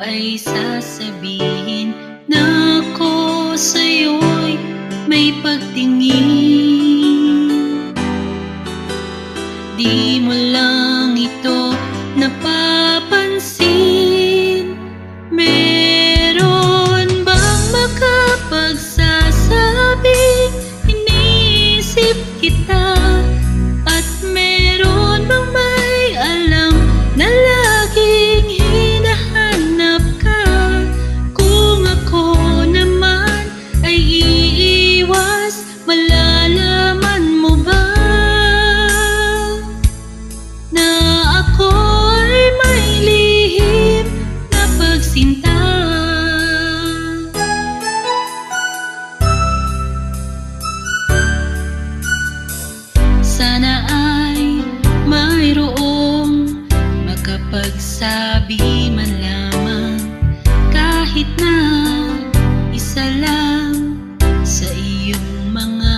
ay sasabihin na ako sa'yo'y may pagtingin. Di mo lang ito napapansin. Meron bang makapagsasabing iniisip kita? At meron bang may alam na laging hinahanap ka? Kung ako naman ay iiwas, malalaman mo ba na ako ay may lihim na pagsinta? Sana ay mayroong makapagsabi man lamang, kahit na isa lang sa iyong mga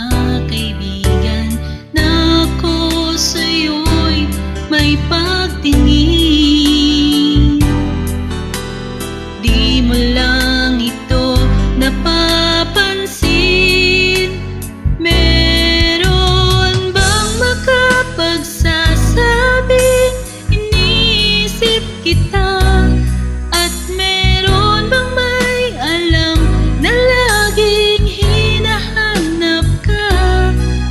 kaibigan, na ako sa'yo'y may pagtingin. Di mo lang ito napapansin. Meron bang makapagsasabing iniisip kita? At meron bang may alam na laging hinahanap ka?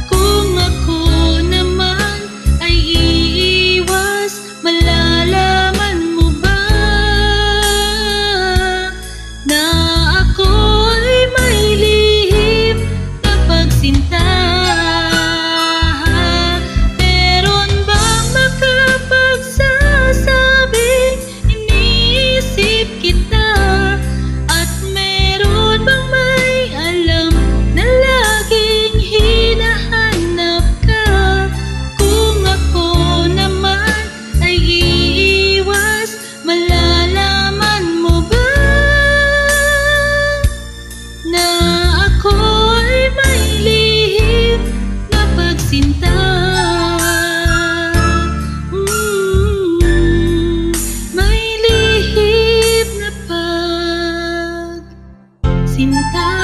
Kung ako naman ay iiwas, malalaman mo ba na ako ay may lihim na pagsinta? Meron bang makapagsasabing iniisip kita? At meron bang may alam na laging hinahanap ka? Kung ako naman ay iiwas, malalaman mo ba na ako ay may lihim na pagsinta? May lihim na pagsinta.